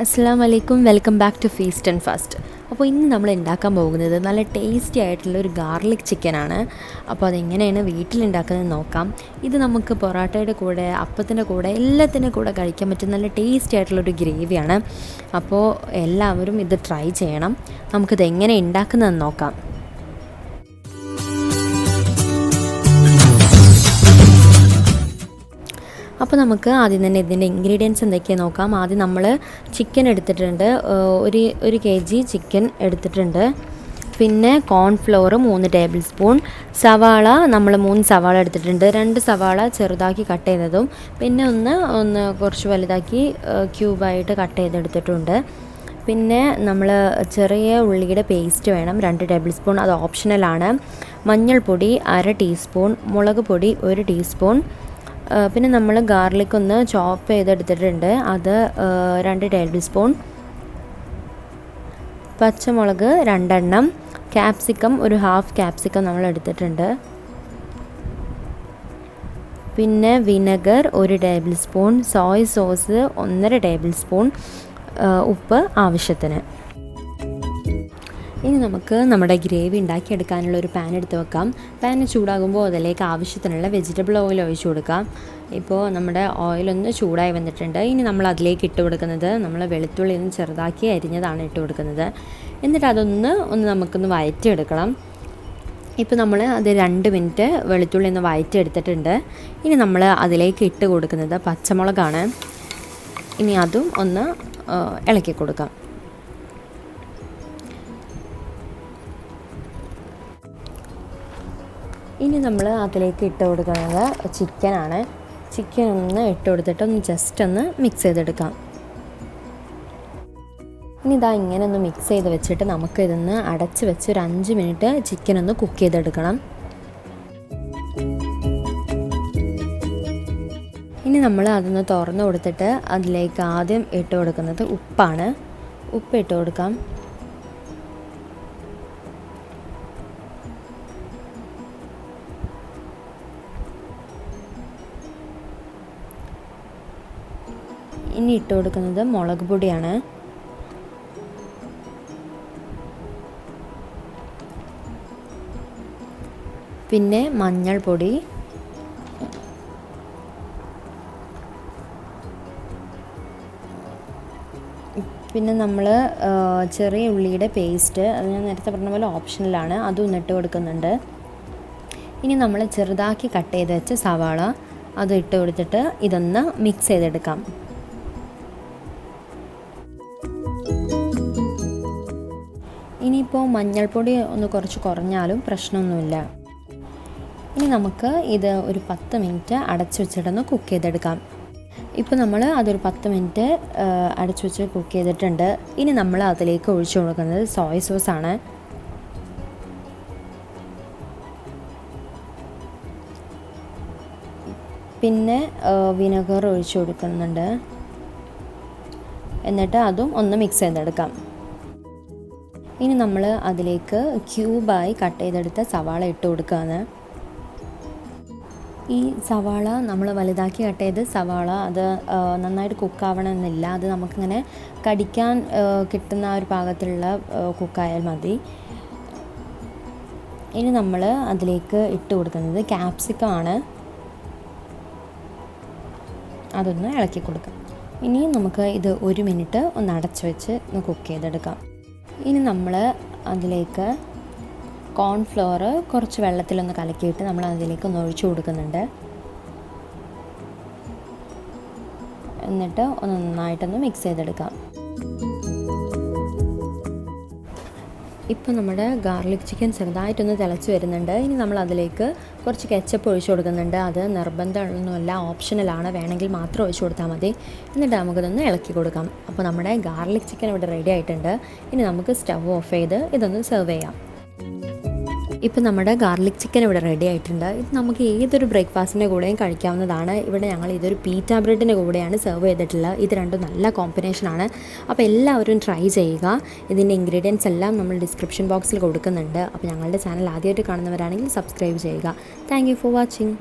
അസ്സലാമു അലൈക്കും, welcome back to feast and fast. അപ്പോൾ ഇന്ന് നമ്മൾ ഉണ്ടാക്കാൻ പോകുന്നത് നല്ല ടേസ്റ്റി ആയിട്ടുള്ള ഒരു ഗാർലിക് ചിക്കനാണ്. അപ്പോൾ അതെങ്ങനെയാണ് വീട്ടിലുണ്ടാക്കുന്നത് നോക്കാം. ഇത് നമുക്ക് പൊറോട്ടയുടെ കൂടെ, അപ്പത്തിൻ്റെ കൂടെ, എല്ലാത്തിൻ്റെ കൂടെ കഴിക്കാൻ പറ്റുന്ന നല്ല ടേസ്റ്റി ആയിട്ടുള്ളൊരു ഗ്രേവിയാണ്. അപ്പോൾ എല്ലാവരും ഇത് ട്രൈ ചെയ്യണം. നമുക്കിത് എങ്ങനെ ഉണ്ടാക്കുന്നതെന്ന് നോക്കാം. അപ്പോൾ നമുക്ക് ആദ്യം തന്നെ ഇതിൻ്റെ ഇൻഗ്രീഡിയൻസ് എന്തൊക്കെയാണ് നോക്കാം. ആദ്യം നമ്മൾ ചിക്കൻ എടുത്തിട്ടുണ്ട്, ഒരു kg ചിക്കൻ എടുത്തിട്ടുണ്ട്. പിന്നെ കോൺഫ്ലോർ 3 ടേബിൾ സ്പൂൺ, സവാള നമ്മൾ 3 സവാള എടുത്തിട്ടുണ്ട്. 2 സവാള ചെറുതാക്കി കട്ട് ചെയ്തതും പിന്നെ ഒന്ന് കുറച്ച് വലുതാക്കി ക്യൂബായിട്ട് കട്ട് ചെയ്തെടുത്തിട്ടുണ്ട്. പിന്നെ നമ്മൾ ചെറിയ ഉള്ളിയുടെ പേസ്റ്റ് വേണം 2 ടേബിൾ സ്പൂൺ, അത് ഓപ്ഷണലാണ്. മഞ്ഞൾപ്പൊടി 1/2 ടീസ്പൂൺ, മുളക് പൊടി 1 ടീസ്പൂൺ. പിന്നെ നമ്മൾ ഗാർലിക് ഒന്ന് ചോപ്പ് ചെയ്തെടുത്തിട്ടുണ്ട്, അത് 2 ടേബിൾ സ്പൂൺ. പച്ചമുളക് 2 എണ്ണം, ക്യാപ്സിക്കം ഒരു ഹാഫ് ക്യാപ്സിക്കം നമ്മൾ എടുത്തിട്ടുണ്ട്. പിന്നെ vinegar 1 table spoon, Soy sauce 1.5 table spoon, ഉപ്പ് ആവശ്യത്തിന്. ഇനി നമുക്ക് നമ്മുടെ ഗ്രേവി ഉണ്ടാക്കിയെടുക്കാനുള്ള ഒരു പാൻ എടുത്ത് വെക്കാം. പാൻ ചൂടാകുമ്പോൾ അതിലേക്ക് ആവശ്യത്തിനുള്ള വെജിറ്റബിൾ ഓയിൽ ഒഴിച്ചു കൊടുക്കാം. ഇപ്പോൾ നമ്മുടെ ഓയിലൊന്ന് ചൂടായി വന്നിട്ടുണ്ട്. ഇനി നമ്മൾ അതിലേക്ക് ഇട്ട് കൊടുക്കുന്നത് നമ്മൾ വെളുത്തുള്ളി ഒന്ന് ചെറുതാക്കി അരിഞ്ഞതാണ് ഇട്ട് കൊടുക്കുന്നത്. എന്നിട്ട് അതൊന്ന് നമുക്കൊന്ന് വഴറ്റിയെടുക്കണം. ഇപ്പോൾ നമ്മൾ അത് 2 മിനിറ്റ് വെളുത്തുള്ളി ഒന്ന് വഴറ്റിയെടുത്തിട്ടുണ്ട്. ഇനി നമ്മൾ അതിലേക്ക് ഇട്ട് കൊടുക്കുന്നത് പച്ചമുളകാണ്. ഇനി അതും ഒന്ന് ഇളക്കി കൊടുക്കാം. ഇനി നമ്മൾ അതിലേക്ക് ഇട്ട് കൊടുക്കുന്നത് ചിക്കനാണ്. ചിക്കൻ ഒന്ന് ഇട്ട് കൊടുത്തിട്ട് ജസ്റ്റ് ഒന്ന് മിക്സ് ചെയ്തെടുക്കാം. ഇനി ഇതാ ഇങ്ങനെ ഒന്ന് മിക്സ് ചെയ്ത് വെച്ചിട്ട് നമുക്ക് ഇതൊന്ന് അടച്ച് വെച്ച് ഒരു 5 മിനിറ്റ് ചിക്കൻ ഒന്ന് കുക്ക് ചെയ്തെടുക്കണം. ഇനി നമ്മൾ അതൊന്ന് തുറന്ന് കൊടുത്തിട്ട് അതിലേക്ക് ആദ്യം ഇട്ട് കൊടുക്കുന്നത് ഉപ്പാണ്. ഉപ്പ് ഇട്ട് കൊടുക്കാം. ഇനി ഇട്ട് കൊടുക്കുന്നത് മുളക് പൊടിയാണ്. പിന്നെ മഞ്ഞൾപ്പൊടി, പിന്നെ നമ്മൾ ചെറിയ ഉള്ളിയുടെ പേസ്റ്റ്, അത് ഞാൻ നേരത്തെ പറഞ്ഞ പോലെ ഓപ്ഷനിലാണ്, അതും ഇട്ട് കൊടുക്കുന്നുണ്ട്. ഇനി നമ്മൾ ചെറുതാക്കി കട്ട് ചെയ്ത് വെച്ച സവാള അത് ഇട്ട് കൊടുത്തിട്ട് ഇതൊന്ന് മിക്സ് ചെയ്തെടുക്കാം. ഇനിയിപ്പോൾ മഞ്ഞൾപ്പൊടി ഒന്ന് കുറച്ച് കുറഞ്ഞാലും പ്രശ്നമൊന്നുമില്ല. ഇനി നമുക്ക് ഇത് ഒരു 10 മിനിറ്റ് അടച്ചു വെച്ചിട്ടൊന്ന് കുക്ക് ചെയ്തെടുക്കാം. ഇപ്പോൾ നമ്മൾ അതൊരു 10 മിനിറ്റ് അടച്ചു വെച്ച് കുക്ക് ചെയ്തിട്ടുണ്ട്. ഇനി നമ്മൾ അതിലേക്ക് ഒഴിച്ചു കൊടുക്കുന്നത് സോയ് സോസാണ്. പിന്നെ വിനെഗർ ഒഴിച്ചു കൊടുക്കുന്നുണ്ട്. എന്നിട്ട് അതും ഒന്ന് മിക്സ് ചെയ്തെടുക്കാം. ഇനി നമ്മൾ അതിലേക്ക് ക്യൂബായി കട്ട് ചെയ്തെടുത്ത സവാള ഇട്ട് കൊടുക്കുകയാണ്. ഈ സവാള നമ്മൾ വലുതാക്കി കട്ട് ചെയ്ത് സവാള അത് നന്നായിട്ട് കുക്കാവണമെന്നില്ല, അത് നമുക്കിങ്ങനെ കടിക്കാൻ കിട്ടുന്ന ഒരു പാകത്തിലുള്ള കുക്കായാൽ മതി. ഇനി നമ്മൾ അതിലേക്ക് ഇട്ട് കൊടുക്കുന്നത് ക്യാപ്സിക്കം ആണ്, അതൊന്ന് ഇളക്കി കൊടുക്കാം. ഇനി നമുക്ക് ഇത് 1 മിനിറ്റ് ഒന്ന് അടച്ചു വെച്ച് ഒന്ന് കുക്ക് ചെയ്തെടുക്കാം. ഇനി നമ്മൾ അതിലേക്ക് കോൺഫ്ലോർ കുറച്ച് വെള്ളത്തിലൊന്ന് കലക്കിയിട്ട് നമ്മൾ അതിലേക്ക് ഒന്ന് ഒഴിച്ചു കൊടുക്കുന്നുണ്ട്. എന്നിട്ട് ഒന്ന് നന്നായിട്ടൊന്ന് മിക്സ് ചെയ്തെടുക്കാം. ഇപ്പോൾ നമ്മുടെ ഗാർലിക് ചിക്കൻ ചെറുതായിട്ടൊന്ന് തിളച്ച് വരുന്നുണ്ട്. ഇനി നമ്മൾ അതിലേക്ക് കുറച്ച് കെച്ചപ്പ് ഒഴിച്ചു കൊടുക്കുന്നുണ്ട്. അത് നിർബന്ധമൊന്നുമല്ല, ഓപ്ഷണലാണ്, വേണമെങ്കിൽ മാത്രം ഒഴിച്ചു കൊടുത്താൽ മതി. എന്നിട്ട് നമുക്കിതൊന്ന് ഇളക്കി കൊടുക്കാം. അപ്പോൾ നമ്മുടെ ഗാർലിക് ചിക്കൻ ഇവിടെ റെഡി ആയിട്ടുണ്ട്. ഇനി നമുക്ക് സ്റ്റവ് ഓഫ് ചെയ്ത് ഇതൊന്ന് സെർവ് ചെയ്യാം. ഇപ്പോൾ നമ്മുടെ ഗാർലിക് ചിക്കൻ ഇവിടെ റെഡി ആയിട്ടുണ്ട്. ഇത് നമുക്ക് ഏതൊരു ബ്രേക്ക്ഫാസ്റ്റിൻ്റെ കൂടെയും കഴിക്കാവുന്നതാണ്. ഇവിടെ ഞങ്ങൾ ഇതൊരു പീറ്റ ബ്രെഡിൻ്റെ കൂടെയാണ് സെർവ് ചെയ്തിട്ടുള്ളത്. ഇത് രണ്ടും നല്ല കോമ്പിനേഷനാണ്. അപ്പോൾ എല്ലാവരും ട്രൈ ചെയ്യുക. ഇതിൻ്റെ ഇൻഗ്രീഡിയൻസ് എല്ലാം നമ്മൾ ഡിസ്ക്രിപ്ഷൻ ബോക്സിൽ കൊടുക്കുന്നുണ്ട്. അപ്പോൾ ഞങ്ങളുടെ ചാനൽ ആദ്യമായിട്ട് കാണുന്നവരാണെങ്കിൽ സബ്സ്ക്രൈബ് ചെയ്യുക. Thank you for watching.